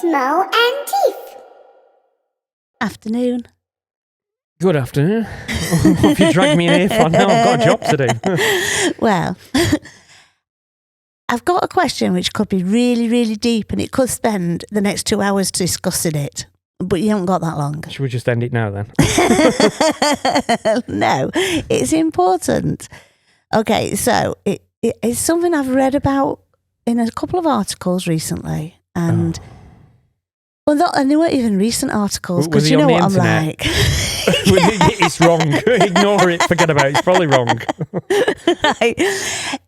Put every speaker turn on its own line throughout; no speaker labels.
Smo and Teeth.
Afternoon.
Good afternoon. What have you dragged me in here for now? I've got a job to do.
Well, I've got a question which could be really, really deep and it could spend the next 2 hours discussing it, but you haven't got that long.
Should we just end it now then?
No, it's important. Okay, so it's something I've read about in a couple of articles recently, and and they weren't even recent articles because you know what I'm like.
It's wrong. Ignore it. Forget about it. It's probably wrong.
Right.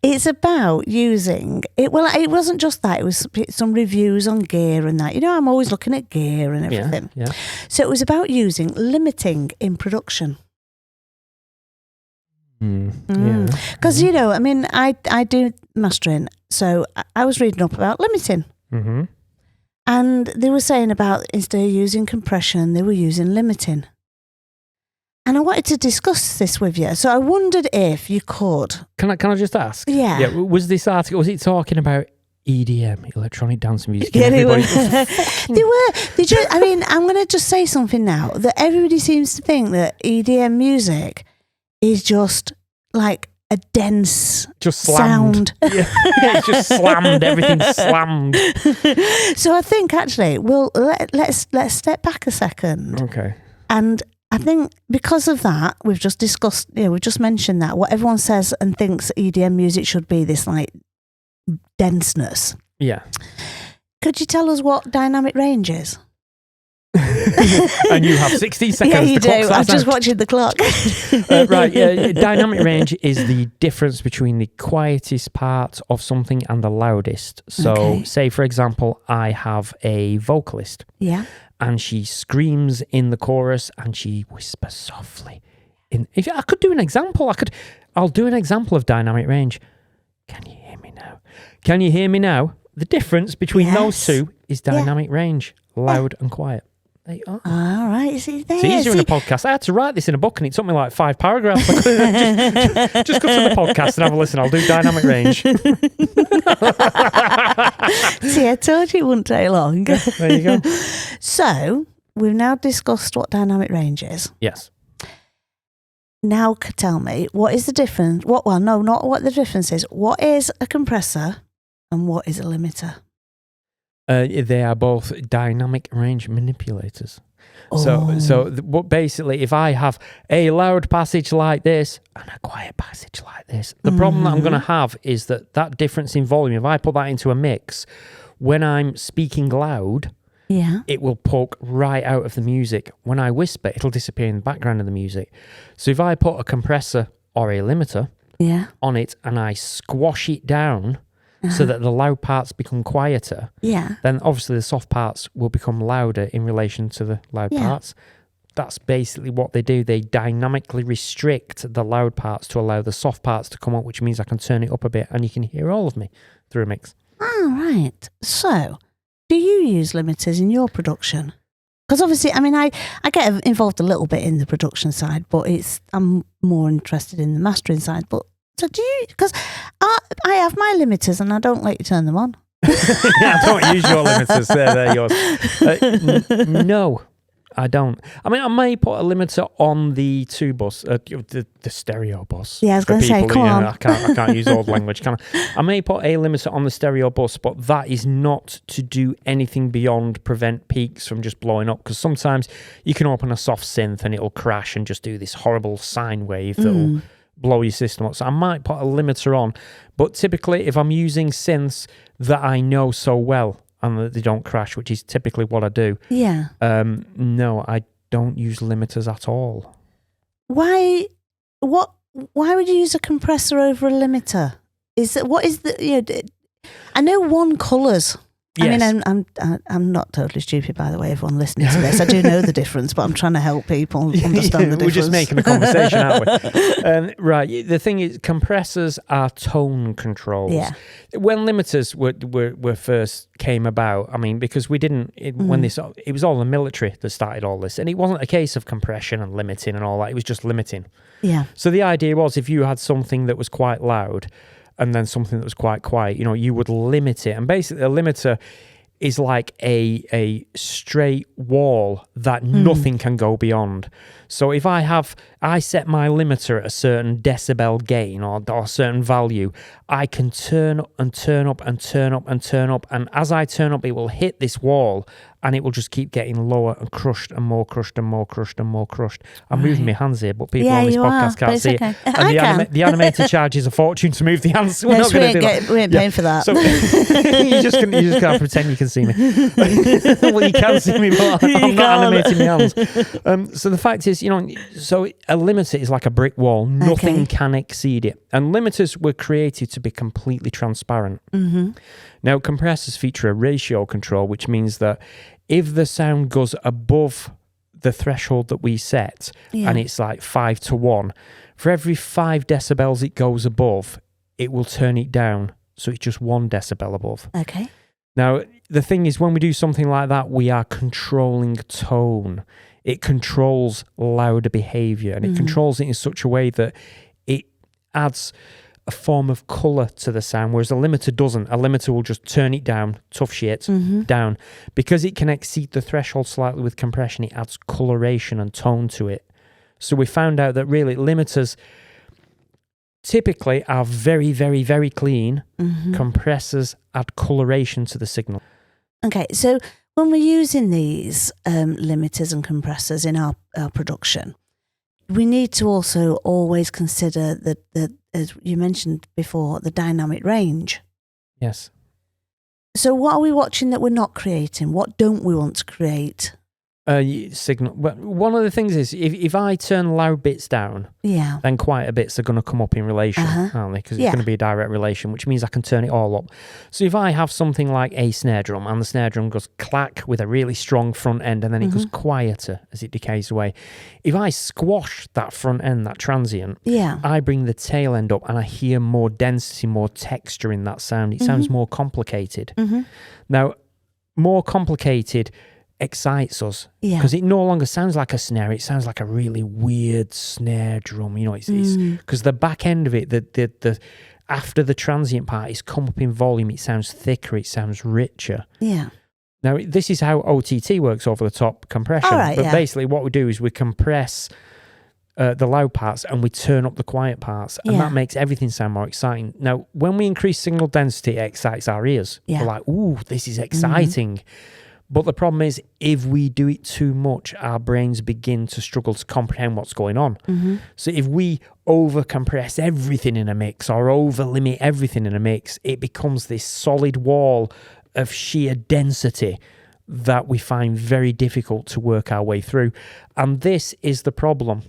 It's about using it. Well, it wasn't just that. It was some reviews on gear and that. You know, I'm always looking at gear and everything.
Yeah.
So it was about using limiting in production. Because you know, I mean, I do mastering, so I was reading up about limiting.
Mm-hmm.
And they were saying about instead of using compression, they were using limiting. And I wanted to discuss this with you. So I wondered if you could.
Can I just ask?
Yeah.
Yeah. Was this article, was it talking about EDM, electronic dance music?
Yeah, they were. I mean, I'm going to just say something now that everybody seems to think that EDM music is just like a dense sound.
Yeah, it's just slammed. Everything's slammed.
So I think actually, let's step back a second.
Okay.
And I think because of that, we've just discussed, we've just mentioned that what everyone says and thinks EDM music should be this like denseness.
Yeah.
Could you tell us what dynamic range is?
And you have 60 seconds.
Yeah, you do. I'm just watching the clock.
Right. Yeah. Dynamic range is the difference between the quietest part of something and the loudest. So, say for example, I have a vocalist.
Yeah.
And she screams in the chorus and she whispers softly. If I could do an example, I'll do an example of dynamic range. Can you hear me now? Can you hear me now? The difference between those two is dynamic range, loud and quiet. There you are.
All right. See, there.
It's easier in a podcast. I had to write this in a book and it took me like 5 paragraphs. just go to the podcast and have a listen. I'll do dynamic range.
See, I told you it wouldn't take long.
There you go.
So, we've now discussed what dynamic range is.
Yes.
Now tell me, what is the difference? No, not what the difference is. What is a compressor and what is a limiter?
They are both dynamic range manipulators. So basically, if I have a loud passage like this and a quiet passage like this, the problem that I'm going to have is that difference in volume, if I put that into a mix, when I'm speaking loud, it will poke right out of the music. When I whisper, it'll disappear in the background of the music. So if I put a compressor or a limiter on it and I squash it down, so that the loud parts become quieter, then obviously the soft parts will become louder in relation to the loud parts. That's basically what they do. They dynamically restrict the loud parts to allow the soft parts to come up, which means I can turn it up a bit and you can hear all of me through a mix.
Oh, right. So, do you use limiters in your production? Because obviously, I mean, I get involved a little bit in the production side, but I'm more interested in the mastering side. But so do you? Because I have my limiters and I don't let you turn them on.
I don't use your limiters. They're yours. No, I don't. I mean, I may put a limiter on the 2 bus, the stereo bus.
Yeah, I was going to say, come on.
I can't use old language, can I? I may put a limiter on the stereo bus, but that is not to do anything beyond prevent peaks from just blowing up. Because sometimes you can open a soft synth and it'll crash and just do this horrible sine wave that'll blow your system up. So I might put a limiter on, but typically if I'm using synths that I know so well and that they don't crash, which is typically what I do, no, I don't use limiters at all.
Why would you use a compressor over a limiter? I know one colours.
Yes.
I mean, I'm not totally stupid, by the way, everyone listening to this. I do know the difference, but I'm trying to help people understand the difference.
We're just making a conversation, aren't we? Right. The thing is, compressors are tone controls.
Yeah.
When limiters were first came about, I mean, because we didn't, it was all the military that started all this. And it wasn't a case of compression and limiting and all that. It was just limiting.
Yeah.
So the idea was if you had something that was quite loud, and then something that was quite quiet, you would limit it. And basically a limiter is like a straight wall that nothing can go beyond. So if I set my limiter at a certain decibel gain or a certain value, I can turn and turn up and turn up and turn up. And as I turn up, it will hit this wall and it will just keep getting lower and crushed and more crushed and more crushed and more crushed. I'm moving my hands here, but people on this podcast can't see
okay.
it. And the animator charges a fortune to move the hands. So we're not going to do that.
We ain't paying for that.
So you just gotta pretend you can see me. Well, you can see me, but I'm not animating my hands. So the fact is, so a limiter is like a brick wall. Nothing can exceed it. And limiters were created to be completely transparent.
Mm-hmm.
Now, compressors feature a ratio control, which means that if the sound goes above the threshold that we set, and it's like 5-1, for every 5 decibels it goes above, it will turn it down. So it's just 1 decibel above.
Okay.
Now, the thing is, when we do something like that, we are controlling tone. It controls louder behavior, and it controls it in such a way that it adds a form of colour to the sound, whereas a limiter doesn't. A limiter will just turn it down, tough shit, down. Because it can exceed the threshold slightly with compression, it adds coloration and tone to it. So we found out that really limiters typically are very, very, very clean. Compressors add coloration to the signal.
Okay, so when we're using these limiters and compressors in our production, we need to also always consider the as you mentioned before, the dynamic range.
Yes.
So what are we watching that we're not creating? What don't we want to create?
Signal. But one of the things is, if I turn loud bits down, then quieter bits are going to come up in relation, aren't they? Because it's going to be a direct relation, which means I can turn it all up. So if I have something like a snare drum, and the snare drum goes clack with a really strong front end, and then it goes quieter as it decays away. If I squash that front end, that transient, I bring the tail end up, and I hear more density, more texture in that sound. It sounds more complicated. Now, more complicated excites us because it no longer sounds like a snare. It sounds like a really weird snare drum. It's because the back end of it, the after the transient part is come up in volume. It sounds thicker. It sounds richer. Now this is how OTT works, over the top compression. But basically, what we do is we compress the loud parts and we turn up the quiet parts, and that makes everything sound more exciting. Now, when we increase signal density, it excites our ears. We're like, "Ooh, this is exciting." But the problem is, if we do it too much, our brains begin to struggle to comprehend what's going on. So if we over-compress everything in a mix or over-limit everything in a mix, it becomes this solid wall of sheer density that we find very difficult to work our way through. And this is the problem,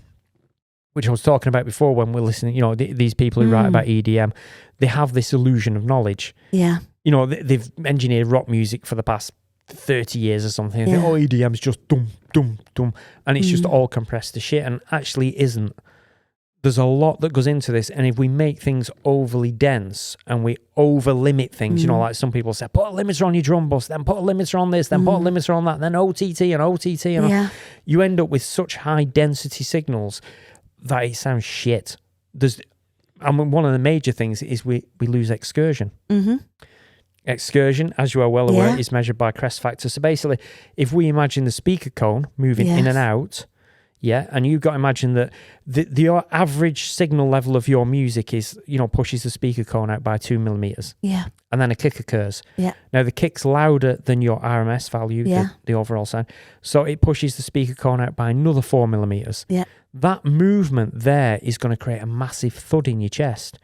which I was talking about before when we're listening. These people who write about EDM, they have this illusion of knowledge. They've engineered rock music for the past 30 years or something. They think, EDM's just dum, dum, dum. And it's just all compressed to shit. And actually it isn't. There's a lot that goes into this. And if we make things overly dense and we over limit things, like some people say, put a limiter on your drum bus, then put a limiter on this, then put a limiter on that, then OTT and OTT. And you end up with such high density signals that it sounds shit. One of the major things is we lose excursion. Excursion, as you are well aware, is measured by crest factor. So basically, if we imagine the speaker cone moving in and out, and you've got to imagine that the average signal level of your music is, pushes the speaker cone out by 2 millimeters. And then a kick occurs. Now, the kick's louder than your RMS value, the overall sound. So it pushes the speaker cone out by another 4 millimeters. That movement there is going to create a massive thud in your chest.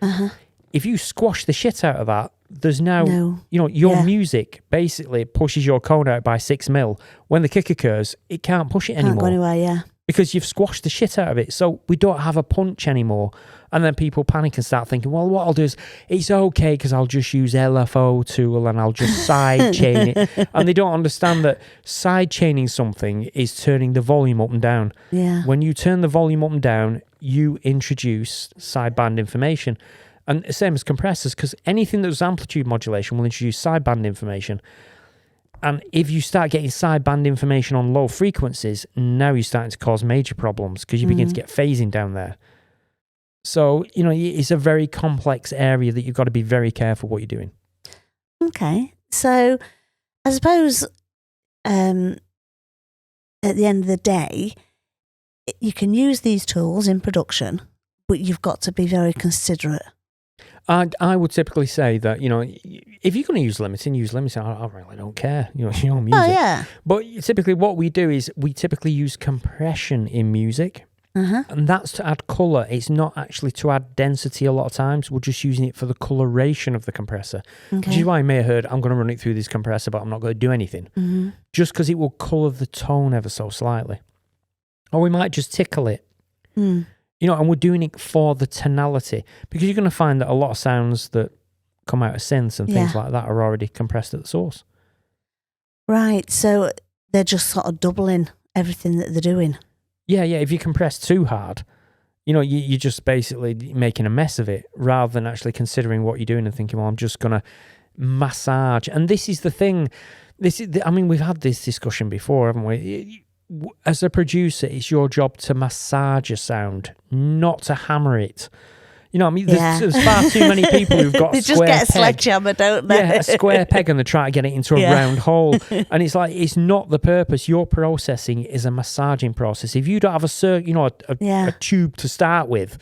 If you squash the shit out of that, there's now, your music basically pushes your cone out by 6 mil. When the kick occurs, it can't push it anymore.
Can't go anywhere,
Because you've squashed the shit out of it. So we don't have a punch anymore. And then people panic and start thinking, well, what I'll do is, it's okay because I'll just use LFO tool and I'll just side chain it. And they don't understand that side chaining something is turning the volume up and down. When you turn the volume up and down, you introduce sideband information. And the same as compressors, because anything that was amplitude modulation will introduce sideband information. And if you start getting sideband information on low frequencies, now you're starting to cause major problems because you begin to get phasing down there. So, it's a very complex area that you've got to be very careful what you're doing.
Okay. So I suppose at the end of the day, you can use these tools in production, but you've got to be very considerate.
I would typically say that, if you're going to use limiting, I really don't care. It's your music.
Oh, yeah.
But typically what we do is we typically use compression in music.
Uh-huh.
And that's to add colour. It's not actually to add density a lot of times. We're just using it for the coloration of the compressor.
Okay.
Which is why you may have heard, I'm going to run it through this compressor, but I'm not going to do anything.
Mm-hmm.
Just because it will colour the tone ever so slightly. Or we might just tickle it.
Mm.
And we're doing it for the tonality. Because you're going to find that a lot of sounds that come out of synths and things like that are already compressed at the source.
Right, so they're just sort of doubling everything that they're doing.
Yeah. If you compress too hard, you're just basically making a mess of it rather than actually considering what you're doing and thinking, well, I'm just going to massage. And this is the thing. We've had this discussion before, haven't we? As a producer, it's your job to massage a sound, not to hammer it. There's far too many people who've got
they
square
just get a
peg.
sledgehammer, don't they?
Yeah, a square peg and they try to get it into a round hole. And it's like, it's not the purpose. Your processing is a massaging process. If you don't have a tube to start with,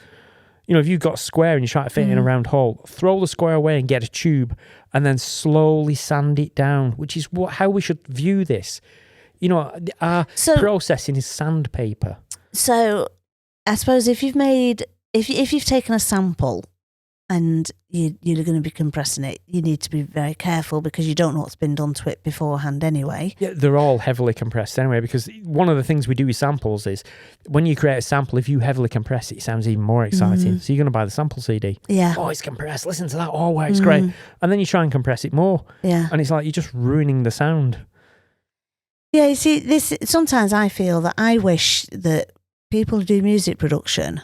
if you've got a square and you try to fit it in a round hole, throw the square away and get a tube and then slowly sand it down, which is how we should view this. Our processing is sandpaper.
So I suppose if you've taken a sample and you're going to be compressing it, you need to be very careful because you don't know what's been done to it beforehand anyway.
Yeah, they're all heavily compressed anyway, because one of the things we do with samples is when you create a sample, if you heavily compress it, it sounds even more exciting. So you're going to buy the sample CD.
Yeah.
Oh, it's compressed. Listen to that. Oh, wow, it's great. And then you try and compress it more.
Yeah.
And it's like you're just ruining the sound.
Yeah, you see, sometimes I feel that I wish that people who do music production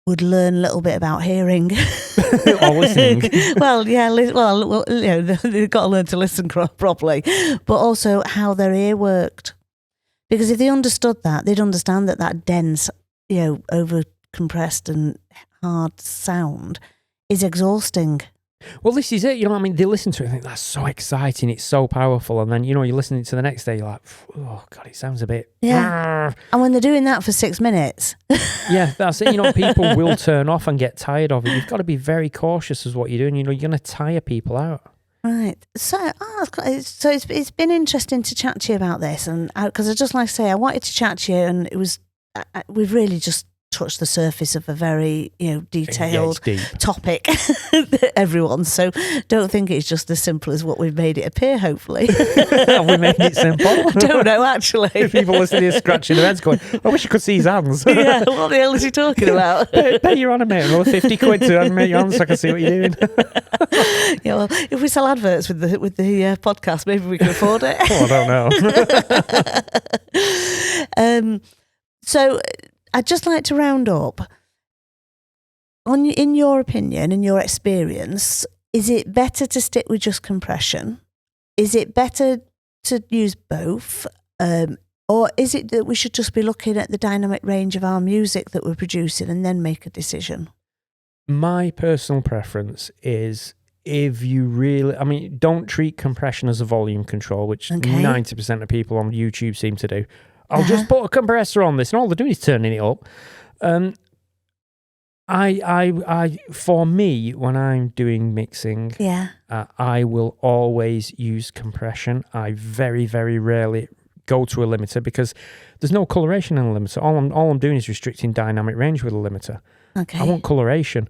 would learn a little bit about hearing.
Or listening.
Well, they've got to learn to listen properly, but also how their ear worked. Because if they understood that, they'd understand that dense, over compressed and hard sound is exhausting.
Well, this is it. They listen to it and think, that's so exciting. It's so powerful. And then, you're listening to the next day, you're like, oh, God, it sounds a bit...
Yeah. And when they're doing that for 6 minutes...
Yeah, that's it. People will turn off and get tired of it. You've got to be very cautious as what you're doing. You're going to tire people out.
Right. So it's been interesting to chat to you about this. And because I just like to say, I wanted to chat to you and it was... we've really just touched the surface of a very detailed topic everyone, so don't think it's just as simple as what we've made it appear. Hopefully
have we made it simple?
I don't know, actually.
People listening here scratching their heads going, I wish you could see his hands.
Yeah, what the hell is he talking about?
pay your animator another 50 quid to animate your hands so I can see what you're doing.
Yeah, well, if we sell adverts with the podcast, maybe we can afford it.
I don't know.
So I'd just like to round up. In your opinion, in your experience, is it better to stick with just compression? Is it better to use both? Or is it that we should just be looking at the dynamic range of our music that we're producing and then make a decision?
My personal preference is, if you really... don't treat compression as a volume control, which 90% of people on YouTube seem to do. I'll just put a compressor on this, and all they're doing is turning it up. For me, when I'm doing mixing, I will always use compression. I very, very rarely go to a limiter because there's no coloration in a limiter. All I'm doing is restricting dynamic range with a limiter.
Okay.
I want coloration,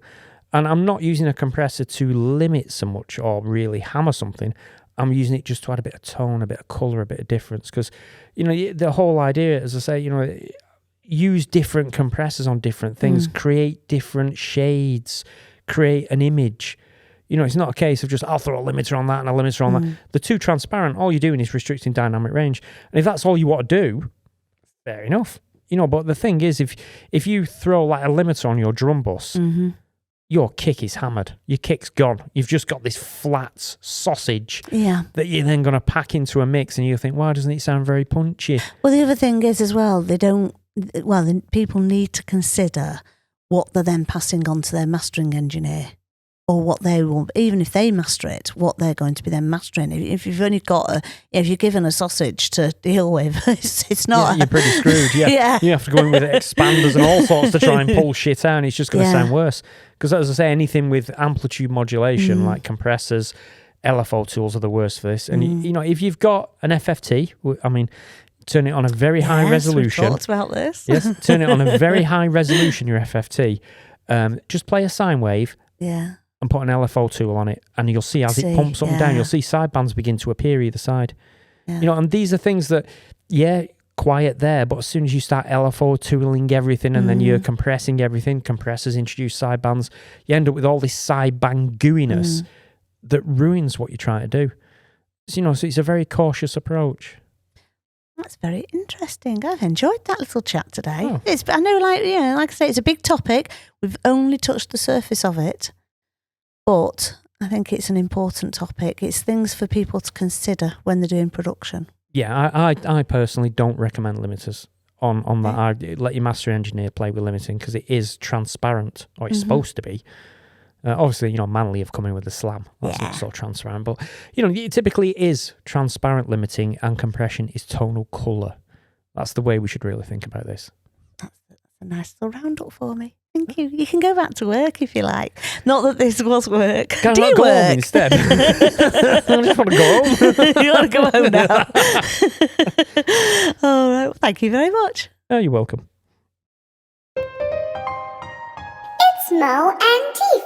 and I'm not using a compressor to limit so much or really hammer something. I'm using it just to add a bit of tone, a bit of colour, a bit of difference. Because, the whole idea, as I say, use different compressors on different things, create different shades, create an image. It's not a case of just, I'll throw a limiter on that and a limiter on that. They're too transparent. All you're doing is restricting dynamic range. And if that's all you want to do, fair enough. But the thing is, if you throw like a limiter on your drum bus, your kick is hammered. Your kick's gone. You've just got this flat sausage that you're then going to pack into a mix, and you think, why doesn't it sound very punchy?
Well, the other thing is as well, people need to consider what they're then passing on to their mastering engineer. or what they want, even if they master it, what they're going to be then mastering. If you've only got if you're given a sausage to deal with, it's not.
Yeah, you're pretty screwed. Yeah.
Yeah.
You have to go in with expanders and all sorts to try and pull shit out. And it's just going to sound worse. Because as I say, anything with amplitude modulation, like compressors, LFO tools are the worst for this. And you know, if you've got an FFT, I mean, turn it on a very high resolution.
We've talked about this.
Yes, turn it on a very high resolution, your FFT. Just play a sine wave.
Yeah.
And put an LFO tool on it, and you'll see as it pumps up and down, you'll see sidebands begin to appear either side.
Yeah.
You know, and these are things that, quiet there, but as soon as you start LFO tooling everything and then you're compressing everything, compressors introduce sidebands, you end up with all this sideband gooiness that ruins what you're trying to do. So, you know, so it's a very cautious approach.
That's very interesting. I've enjoyed that little chat today.
Oh.
I know, like I say, it's a big topic. We've only touched the surface of it. But I think it's an important topic. It's things for people to consider when they're doing production.
Yeah, I personally don't recommend limiters on that. I let your master engineer play with limiting because it is transparent, or it's supposed to be. Obviously, you know, Manley have come in with the slam. That's not so transparent. But, you know, it typically is transparent limiting and compression is tonal colour. That's the way we should really think about this.
That's a nice little roundup for me. Thank you. You can go back to work if you like. Not that this was work.
Can
Do
I
you
not go
work?
home instead? I just want to go home.
You want to go home now? All right. Well, thank you very much.
Oh, you're welcome.
It's Mo and Tifa.